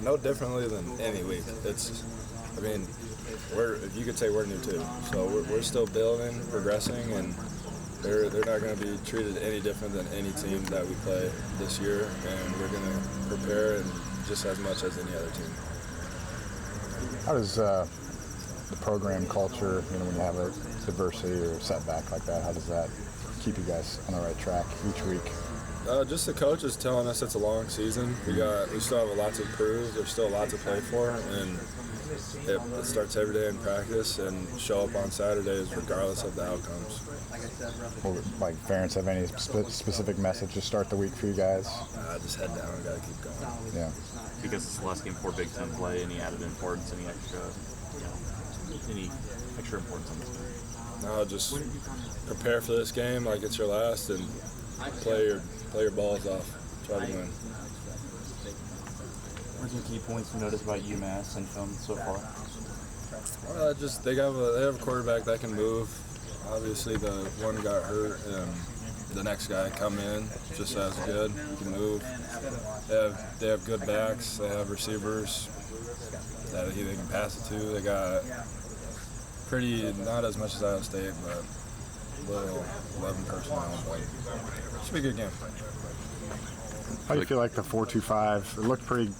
no differently than any week. You could say we're new too. So we're still building, progressing, and they're not going to be treated any different than any team that we play this year, and we're going to prepare just as much as any other team. How does the program culture, when you have a adversity or a setback like that, how does that keep you guys on the right track each week? Just the coaches telling us it's a long season. We still have a lot to prove. There's still a lot to play for, and it starts every day in practice and show up on Saturdays regardless of the outcomes. Well, like parents have any specific message to start the week for you guys? Just head down and got to keep going. Yeah. Because it's the last game for Big Ten play, any added importance, any extra importance on this game? No, just prepare for this game like it's your last and play your balls off. Try to win. What are some key points you noticed about UMass and film so far? They have a quarterback that can move. Obviously, the one got hurt, and the next guy come in just as good. He can move. They have good backs. They have receivers that they can pass it to. They got not as much as Iowa State, but little 11 personnel. But it should be a good game. How do you feel like the 4-2-5? It looked pretty,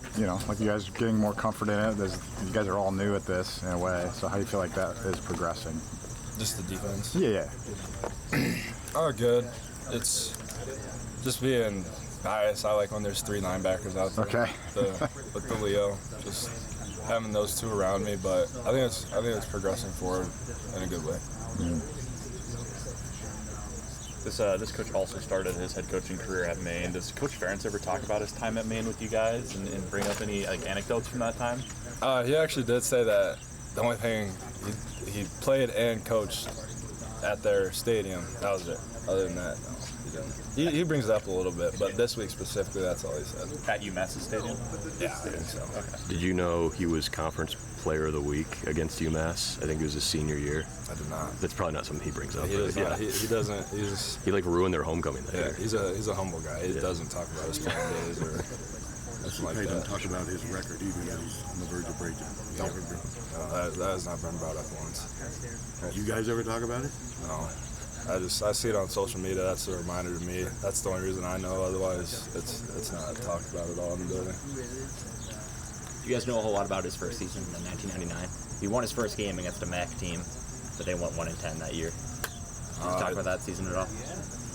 like you guys are getting more comfort in it. You guys are all new at this in a way. So how do you feel like that is progressing? Just the defense? Yeah. Oh, good. It's just being biased. I like when there's 3 linebackers out there. Okay. With the Leo, just having those 2 around me. But I think it's progressing forward in a good way. Mm-hmm. This coach also started his head coaching career at Maine. Does Coach Ferentz ever talk about his time at Maine with you guys and bring up any anecdotes from that time? He actually did say that the only thing he played and coached at their stadium. That was it. Other than that, no, he didn't. He brings it up a little bit, but this week specifically, that's all he said. At UMass's stadium? Yeah, I think so. Okay. Did you know he was Conference Player of the Week against UMass? I think it was his senior year. I did not. That's probably not something he brings up. He doesn't. He ruined their homecoming that year. He's a humble guy. He doesn't talk about his playing days or nothing like that. Doesn't talk about his record even though he's on the verge of breaking. No, that has not been brought up once. You guys ever talk about it? No. I see it on social media. That's a reminder to me. That's the only reason I know. Otherwise, it's not talked about at all in the building. You guys know a whole lot about his first season in 1999. He won his first game against a MAC team, but they went 1-10 that year. Did you talk about that season at all?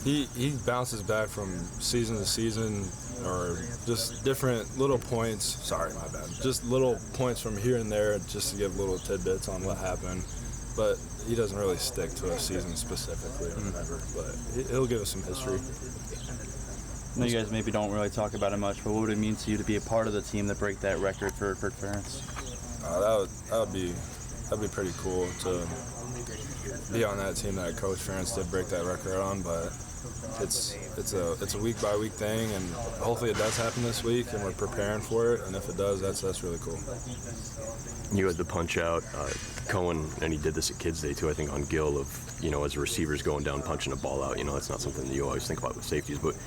He bounces back from season to season, or just different little points. Sorry, my bad. Just little points from here and there, just to give little tidbits on what happened. But he doesn't really stick to a season specifically or whatever. But he'll give us some history. I know you guys maybe don't really talk about it much, but what would it mean to you to be a part of the team that break that record for Ferentz? That would be pretty cool to be on that team that Coach Ferentz did break that record on. But it's a week by week thing, and hopefully it does happen this week, and we're preparing for it. And if it does, that's really cool. You had the punch out, Cohen, and he did this at Kids Day too, I think, on Gill of, as receivers going down, punching a ball out. It's not something that you always think about with safeties, but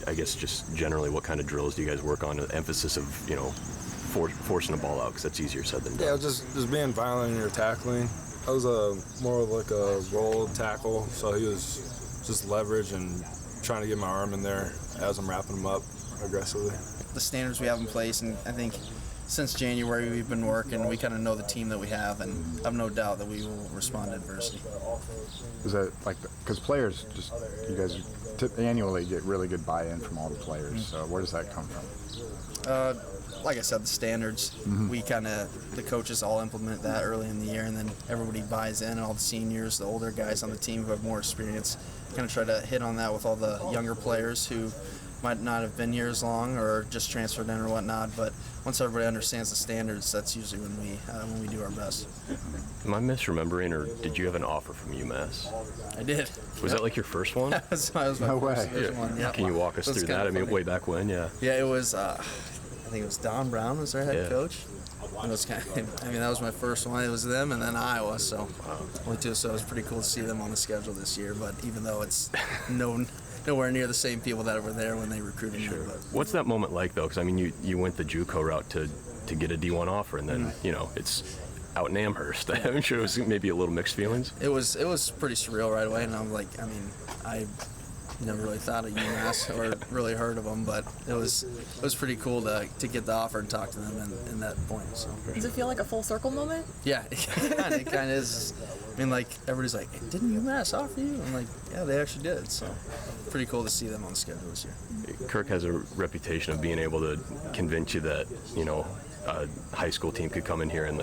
I guess just generally what kind of drills do you guys work on? The emphasis of, forcing a ball out, because that's easier said than done. Yeah, just being violent in your tackling. I was more of like a roll tackle, so he was just leverage and trying to get my arm in there as I'm wrapping him up aggressively. The standards we have in place, and I think since January we've been working, we kind of know the team that we have, and I have no doubt that we will respond to adversity. Is that because players you guys annually get really good buy-in from all the players, so where does that come from? Like I said, the standards, we the coaches all implement that early in the year, and then everybody buys in, and all the seniors, the older guys on the team who have more experience, kind of try to hit on that with all the younger players who might not have been here as long or just transferred in or whatnot. But once everybody understands the standards, that's usually when we do our best. Am I misremembering, or did you have an offer from UMass? I did. Was that like your first one? that was my first one. Yeah. Can you walk us through that? I mean, way back when, yeah. Yeah, it was. I think it was Don Brown was their head coach. It was that was my first one. It was them and then Iowa, so only two. So it was pretty cool to see them on the schedule this year. But even though it's nowhere near the same people that were there when they recruited me. What's that moment like, though? Because, I mean, you went the JUCO route to to get a D1 offer, and then it's out in Amherst. I'm sure it was maybe a little mixed feelings. It was pretty surreal right away, and I'm like, I never really thought of UMass or really heard of them, but it was pretty cool to get the offer and talk to them in that point. So. Does it feel like a full circle moment? Yeah, it kind of is. I mean, like, everybody's like, didn't UMass offer you? I'm like, yeah, they actually did. So pretty cool to see them on the schedule this year. Kirk has a reputation of being able to convince you that a high school team could come in here and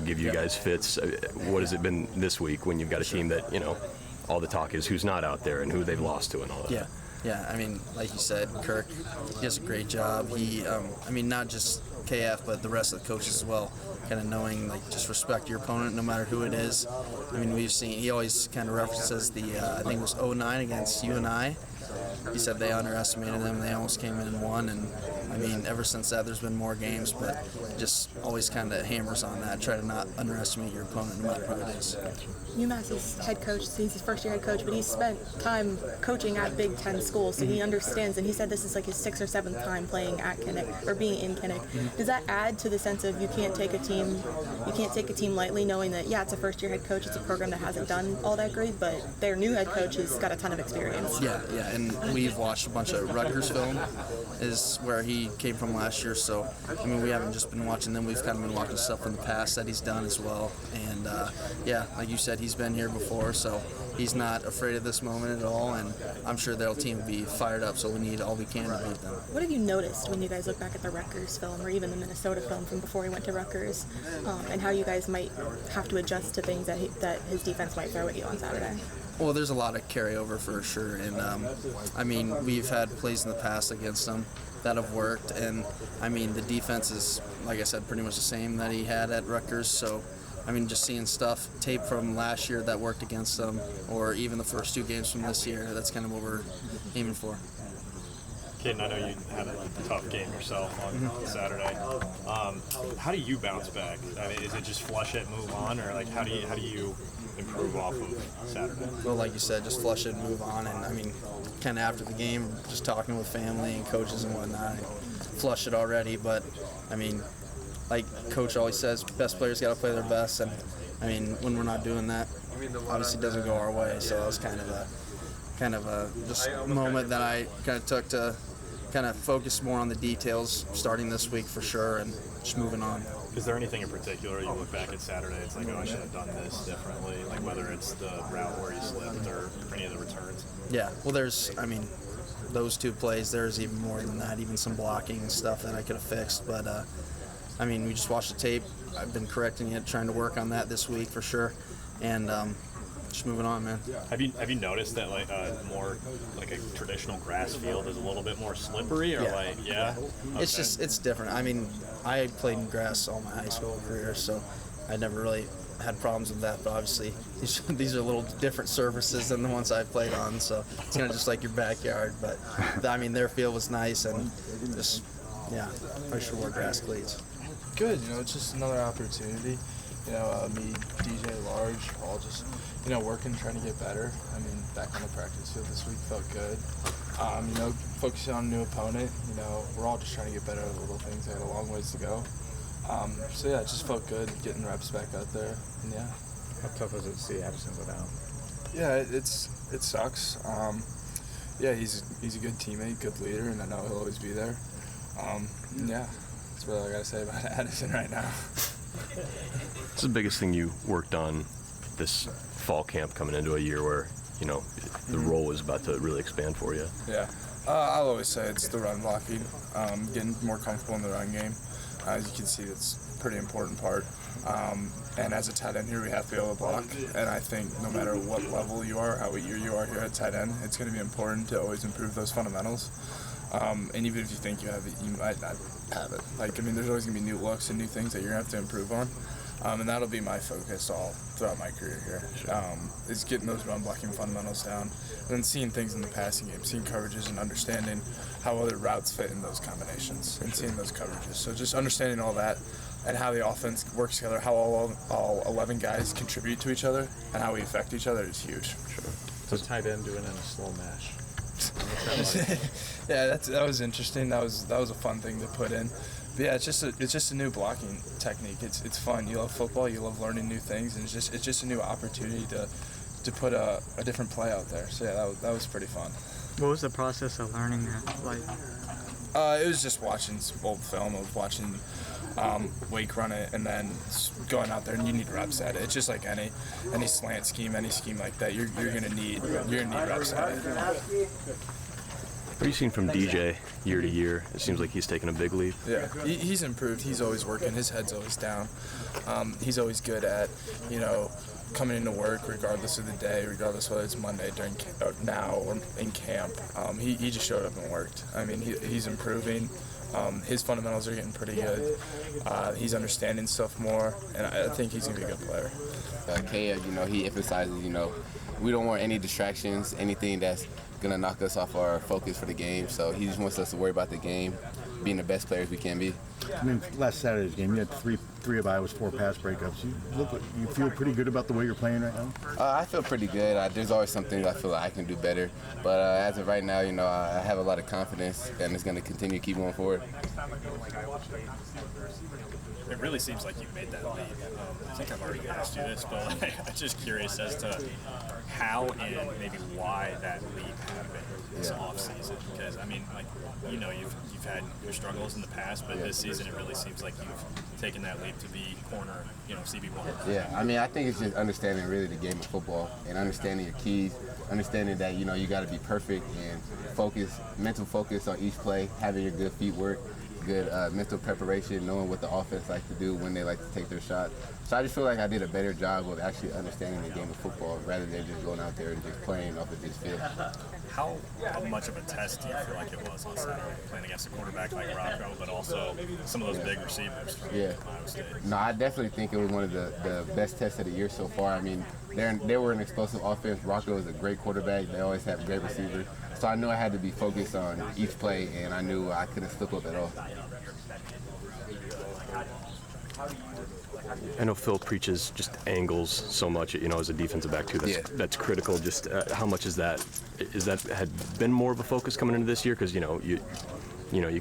give you guys fits. What has it been this week when you've got a team that all the talk is who's not out there and who they've lost to and all that? Yeah. I mean, like you said, Kirk, he does a great job. He, not just KF, but the rest of the coaches as well. Kind of knowing, just respect your opponent no matter who it is. I mean, we've seen, he always kind of references the, I think it was 09 against UNI. He said they underestimated them. They almost came in and won. And, I mean, ever since that, there's been more games, but just always kind of hammers on that. Try to not underestimate your opponent no matter who it is. UMass's head coach, he's his first-year head coach, but he's spent time coaching at Big Ten schools, so he understands, and he said this is like his 6th or 7th time playing at Kinnick, or being in Kinnick. Does that add to the sense of you can't take a team lightly, knowing that, yeah, it's a first-year head coach, it's a program that hasn't done all that great, but their new head coach has got a ton of experience. Yeah, and we've watched a bunch of Rutgers film, is where he came from last year, so, I mean, we haven't just been watching them, we've kind of been watching stuff from the past that he's done as well, and, like you said, he's been here before, so he's not afraid of this moment at all, and I'm sure their team will be fired up, so we need all we can to beat them. What have you noticed when you guys look back at the Rutgers film, or even the Minnesota film from before he went to Rutgers, and how you guys might have to adjust to things that his defense might throw at you on Saturday? Well, there's a lot of carryover for sure, and we've had plays in the past against them that have worked, and the defense is, like I said, pretty much the same that he had at Rutgers, so just seeing tape from last year that worked against them, or even the first 2 games from this year, that's kind of what we're aiming for. Kaden, I know you had a tough game yourself on Saturday. How do you bounce back? Is it just flush it, move on, or how do you improve off of Saturday? Well, like you said, just flush it and move on. And kind of after the game, just talking with family and coaches and whatnot, flush it already. But like Coach always says, best players got to play their best. And when we're not doing that, obviously it doesn't go our way. So it was kind of a just moment that I kind of took to kind of focus more on the details starting this week for sure, and just moving on. Is there anything in particular you look back at Saturday, it's like, oh, I should have done this differently, like whether it's the route where you slipped or any of the returns? Yeah, well, there's, those 2 plays, there's even more than that, even some blocking and stuff that I could have fixed, but we just watched the tape. I've been correcting it, trying to work on that this week for sure, and just moving on, man. Have you noticed that more like a traditional grass field is a little bit more slippery, or Okay. It's different. I played in grass all my high school career, so I never really had problems with that. But obviously, these are a little different surfaces than the ones I played on, so it's kind of just like your backyard. But their field was nice, and just I should wear grass cleats. Good, it's just another opportunity. Me, DJ, Large, all just, working, trying to get better. Back on the practice field this week felt good. Focusing on a new opponent, we're all just trying to get better at the little things. I had a long ways to go. It just felt good getting reps back out there. And How tough was it to see Addison go down? Yeah, it sucks. He's a good teammate, good leader, and I know he'll always be there. That's what I got to say about Addison right now. What's the biggest thing you worked on this fall camp coming into a year where, the role is about to really expand for you? Yeah. I'll always say it's the run blocking, getting more comfortable in the run game. As you can see, it's a pretty important part. And as a tight end here, we have to be able to block. And I think no matter what level you are, how year you are here at tight end, it's going to be important to always improve those fundamentals. And even if you think you have it, you might not have it. There's always going to be new looks and new things that you're going to have to improve on. And that'll be my focus all throughout my career here, is getting those run blocking fundamentals down, and then seeing things in the passing game, seeing coverages and understanding how other routes fit in those combinations and seeing those coverages. So just understanding all that and how the offense works together, how all 11 guys contribute to each other and how we affect each other is huge. Sure. So tight end doing in a slow mash. Yeah, that was interesting. That was a fun thing to put in. But yeah, it's just a new blocking technique. It's fun. You love football. You love learning new things, and it's just a new opportunity to put a different play out there. So yeah, that was pretty fun. What was the process of learning that like? It was just watching old film. I was watching Wake run it, and then going out there, and you need reps at it. It's just like any slant scheme, any scheme like that. You're gonna need reps at it. What have you seen from DJ year to year? It seems like he's taken a big leap. Yeah, he's improved. He's always working. His head's always down. He's always good at, coming into work regardless of the day, regardless whether it's Monday now or in camp. He just showed up and worked. I mean, he's improving. His fundamentals are getting pretty good. He's understanding stuff more, and I think he's gonna be a good player. Kea, he emphasizes, we don't want any distractions, anything that's gonna knock us off our focus for the game. So he just wants us to worry about the game, being the best players we can be. I mean, last Saturday's game, you had three of Iowa's 4 pass breakups. You feel pretty good about the way you're playing right now? I feel pretty good. There's always some things I feel like I can do better. But as of right now, I have a lot of confidence, and it's going to continue to keep going forward. It really seems like you've made that leap. I think I've already asked you this, but I'm just curious as to how and maybe why that leap happened this offseason. Because, you've had your struggles in the past, but this season it really seems like you've taken that leap to be corner, CB1. Yeah, I think it's just understanding really the game of football and understanding your keys, understanding that, you got to be perfect and mental focus on each play, having your good feet work, good mental preparation, knowing what the offense likes to do when they like to take their shots. So I just feel like I did a better job of actually understanding the game of football rather than just going out there and just playing off of this field. How much of a test do you feel like it was on Saturday, playing against a quarterback like Rocco, but also some of those big receivers from Ohio State? No, I definitely think it was one of the best tests of the year so far. I mean, they were an explosive offense. Rocco is a great quarterback. They always have great receivers. So I knew I had to be focused on each play, and I knew I couldn't slip up at all. I know Phil preaches just angles so much, as a defensive back too. That's critical. Just how much is that had been more of a focus coming into this year? Because you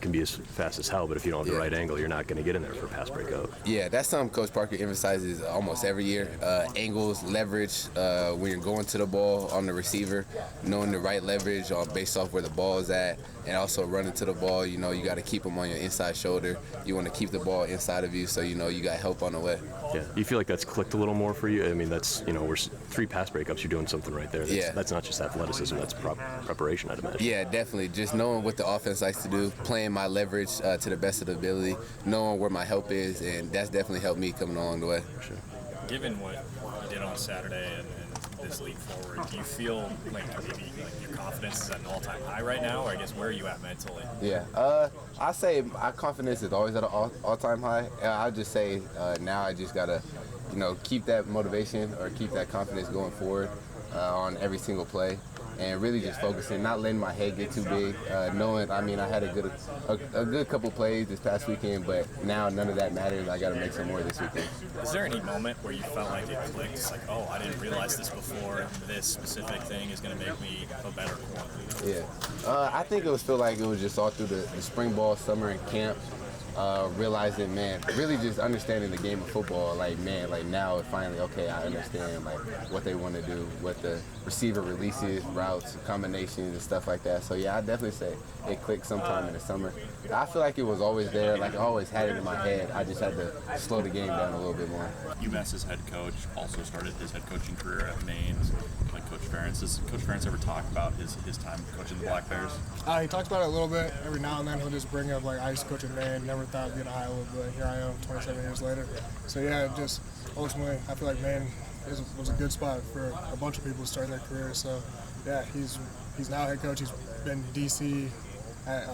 can be as fast as hell, but if you don't have the right angle, you're not going to get in there for a pass breakup. Yeah, that's something Coach Parker emphasizes almost every year. Angles, leverage, when you're going to the ball on the receiver, knowing the right leverage based off where the ball is at, and also running to the ball. You got to keep them on your inside shoulder. You want to keep the ball inside of you, so you got help on the way. Yeah, you feel like that's clicked a little more for you? I mean, that's, we're 3 pass breakups, you're doing something right there. That's not just athleticism, that's preparation, I'd imagine. Yeah, definitely. Just knowing what the offense likes to do, playing my leverage to the best of the ability, knowing where my help is, and that's definitely helped me coming along the way. Sure. Given what you did on Saturday and this leap forward, do you feel like maybe your confidence is at an all-time high right now, or I guess where are you at mentally? Yeah, I say my confidence is always at an all-time high. I just say now I just gotta, keep that motivation or keep that confidence going forward on every single play, and really just focusing, not letting my head get too big. Knowing, I had a good couple plays this past weekend, but now none of that matters. I got to make some more this weekend. Is there any moment where you felt like it clicked? It's like, oh, I didn't realize this before. This specific thing is going to make me a better corner. Yeah, I think it was just all through the spring ball, summer, and camp. Realizing, really just understanding the game of football. Now it finally, okay, I understand what they want to do, what the receiver releases, routes, combinations, and stuff like that. So yeah, I definitely say it clicked sometime in the summer. I feel like it was always there. I always had it in my head. I just had to slow the game down a little bit more. UMass's head coach also started his head coaching career at Maine, like Coach Ferentz. Does Coach Ferentz ever talk about his time coaching the Black Bears? He talks about it a little bit. Every now and then he'll just bring up, I used to coach at Maine, never thought I'd be at Iowa, but here I am 27 years later. So yeah, just ultimately, I feel like Maine was a good spot for a bunch of people starting their career. So yeah, he's now head coach. He's been DC at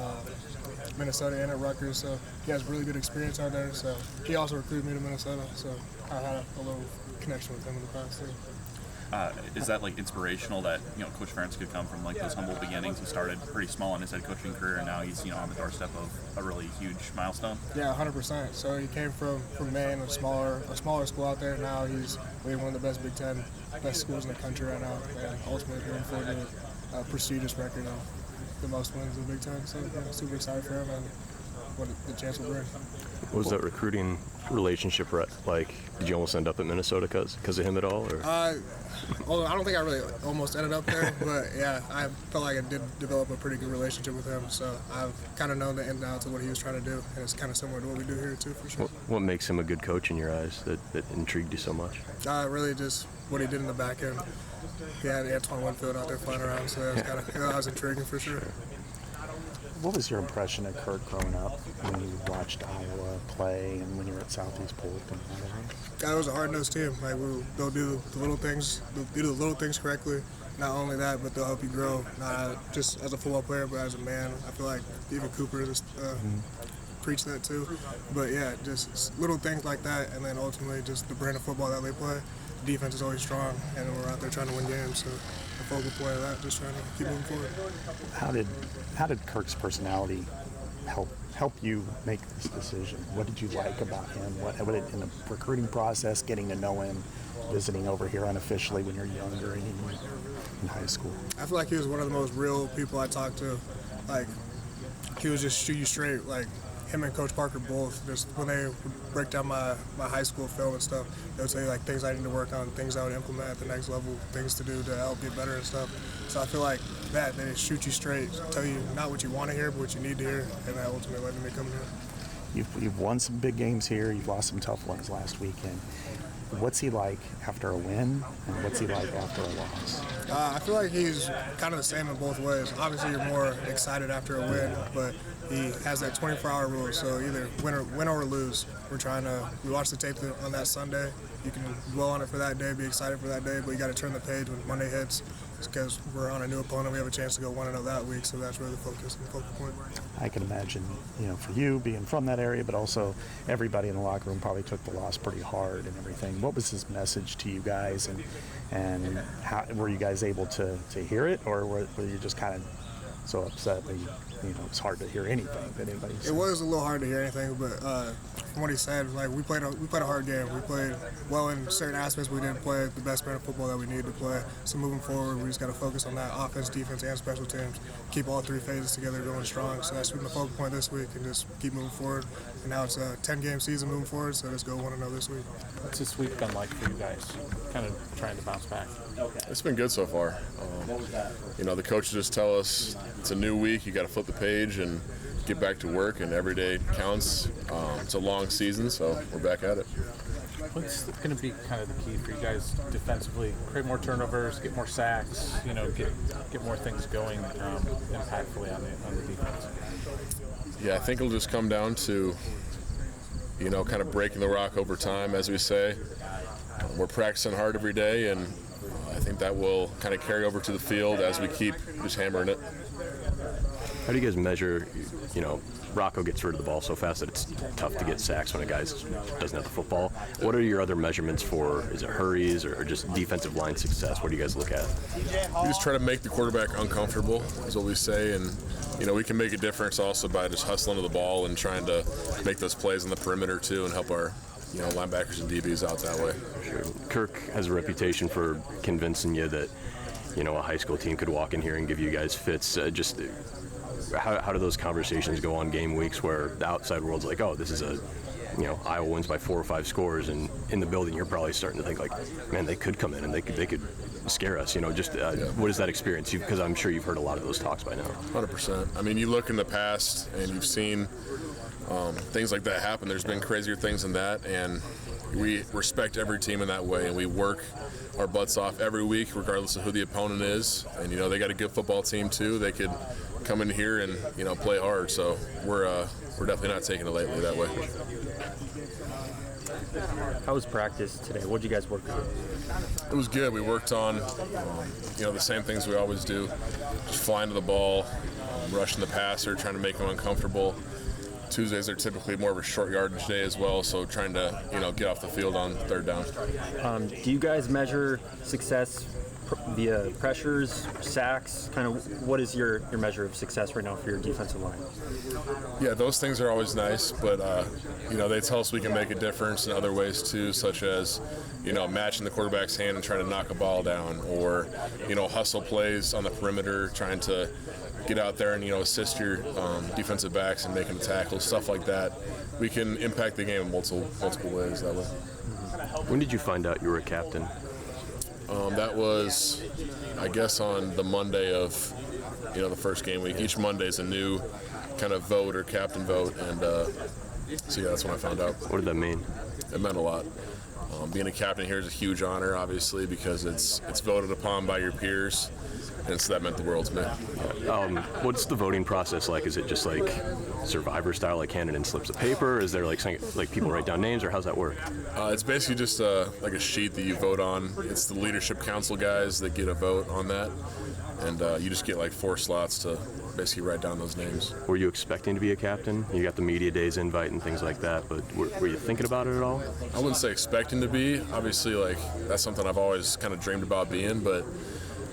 Minnesota and at Rutgers, so he has really good experience out there. So he also recruited me to Minnesota, so I had a little connection with him in the past too. Is that inspirational that Coach Ferentz could come from those humble beginnings? He started pretty small in his head coaching career, and now he's on the doorstep of a really huge milestone. Yeah, 100%. So he came from Maine, a smaller school out there. Now he's one of the best Big Ten, best schools in the country right now, and ultimately moving forward to a prestigious record of the most wins in the Big Ten. So super excited for him, and what the chance will bring. What was that recruiting relationship like? Did you almost end up at Minnesota because of him at all? Or? I don't think I really almost ended up there, but yeah, I felt like I did develop a pretty good relationship with him, so I've kind of known the ins and outs of what he was trying to do, and it's kind of similar to what we do here too, for sure. What makes him a good coach in your eyes that intrigued you so much? Really just what he did in the back end. He had Antoine Winfield out there flying around, so that was intriguing for sure. What was your impression of Kirk growing up when you watched Iowa play and when you were at Southeast Polk and all that? It was a hard-nosed team. Like they'll do the little things. They'll do the little things correctly. Not only that, but they'll help you grow, not just as a football player, but as a man. I feel like even Cooper just preached that too. But yeah, just little things like that, and then ultimately just the brand of football that they play. The defense is always strong, and we're out there trying to win games. So the focal point of that, just trying to keep moving forward. How did Kirk's personality help you make this decision? What did you like about him? What in the recruiting process, getting to know him, visiting over here unofficially when you're younger and in high school? I feel like he was one of the most real people I talked to. Like he was just shoot you straight. Like him and Coach Parker both, just when they would break down my high school film and stuff, they would say like things I need to work on, things I would implement at the next level, things to do to help get better and stuff. So I feel like they just shoot you straight, tell you not what you want to hear, but what you need to hear, and that ultimately led me to come here. You've won some big games here. You've lost some tough ones last weekend. What's he like after a win, and what's he like after a loss? I feel like he's kind of the same in both ways. Obviously, you're more excited after a win, but he has that 24-hour rule, so either win or lose. We watch the tape on that Sunday. You can dwell on it for that day, be excited for that day, but you got to turn the page when Monday hits because we're on a new opponent. We have a chance to go 1-0 that week, so that's really the focus and focal point. I can imagine, for you being from that area, but also everybody in the locker room probably took the loss pretty hard and everything. What was his message to you guys, and how were you guys able to hear it, or were you just kind of so upset that it's hard to hear anything that anybody said? It was a little hard to hear anything, but from what he said, like we played a hard game. We played well in certain aspects. We didn't play the best brand of football that we needed to play. So moving forward, we just got to focus on that offense, defense, and special teams. Keep all three phases together, going strong. So that's been the focal point this week, and just keep moving forward. And now it's a 10-game season moving forward, so let's go 1-0 this week. What's this week been like for you guys? Kind of trying to bounce back. It's been good so far. The coaches just tell us it's a new week. You got to flip the page and get back to work, and every day counts. It's a long season, so we're back at it. What's going to be kind of the key for you guys defensively? Create more turnovers, get more sacks, get more things going impactfully on the defense. Yeah, I think it'll just come down to, kind of breaking the rock over time, as we say. We're practicing hard every day, and I think that will kind of carry over to the field as we keep just hammering it. How do you guys measure, Rocco gets rid of the ball so fast that it's tough to get sacks when a guy doesn't have the football. What are your other measurements for, is it hurries or just defensive line success? What do you guys look at? We just try to make the quarterback uncomfortable, is what we say, and we can make a difference also by just hustling to the ball and trying to make those plays on the perimeter too and help our linebackers and DBs out that way. Sure. Kirk has a reputation for convincing you that, a high school team could walk in here and give you guys fits. How do those conversations go on game weeks where the outside world's like, oh, this is Iowa wins by 4 or 5 scores, and in the building you're probably starting to think like, man, they could come in and they could scare us. What is that experience? Because I'm sure you've heard a lot of those talks by now. 100%. I mean, you look in the past and you've seen things like that happen. There's been crazier things than that, and we respect every team in that way, and we work our butts off every week, regardless of who the opponent is. And they got a good football team too. They could come in here and play hard. So we're definitely not taking it lightly that way. How was practice today? What did you guys work on? It was good. We worked on the same things we always do, just flying to the ball, rushing the passer, trying to make them uncomfortable. Tuesdays are typically more of a short yardage day as well, so trying to get off the field on third down. Do you guys measure success via pressures, sacks? Kind of what is your measure of success right now for your defensive line? Yeah, those things are always nice, but they tell us we can make a difference in other ways too, such as matching the quarterback's hand and trying to knock a ball down, or hustle plays on the perimeter, trying to get out there and assist your defensive backs and making a tackle, stuff like that. We can impact the game in multiple ways that way. When did you find out you were a captain? That was, I guess, on the Monday of the first game week. Each Monday is a new kind of vote or captain vote, and so yeah, that's when I found out. What did that mean? It meant a lot. Being a captain here is a huge honor, obviously, because it's voted upon by your peers, and so that meant the world to me. What's the voting process like? Is it just like Survivor style, like handing in slips of paper? Is there like people write down names, or how's that work? It's basically just like a sheet that you vote on. It's the leadership council guys that get a vote on that, and you just get like 4 slots to basically write down those names. Were you expecting to be a captain? You got the media days invite and things like that, but were you thinking about it at all? I wouldn't say expecting to be. Obviously, like that's something I've always kind of dreamed about being, but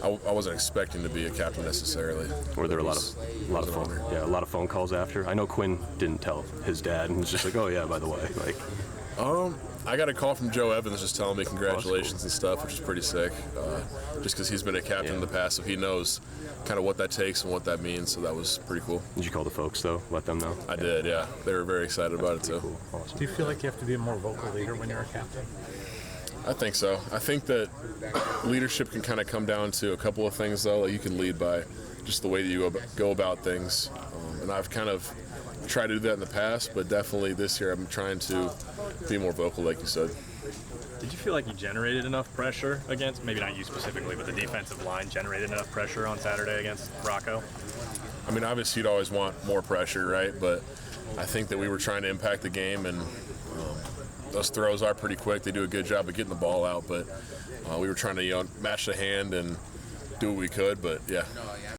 I wasn't expecting to be a captain necessarily. Were there a lot of phone calls after? I know Quinn didn't tell his dad and was just like, oh yeah, by the way, like. I got a call from Joe Evans just telling me congratulations and stuff, which is pretty sick. Just because he's been a captain in the past, so he knows kind of what that takes and what that means. So that was pretty cool. Did you call the folks though? Let them know? I did, yeah. They were very excited about it too. Cool. Awesome. Do you feel like you have to be a more vocal leader when you're a captain? I think so. I think that leadership can kind of come down to a couple of things though. Like you can lead by just the way that you go about things, and I've kind of tried to do that in the past, but definitely this year I'm trying to be more vocal, like you said. Did you feel like you generated enough pressure against, maybe not you specifically, but the defensive line generated enough pressure on Saturday against Rocco? I mean, obviously you'd always want more pressure, right? But I think that we were trying to impact the game, and those throws are pretty quick. They do a good job of getting the ball out, but we were trying to match the hand and do what we could, but yeah.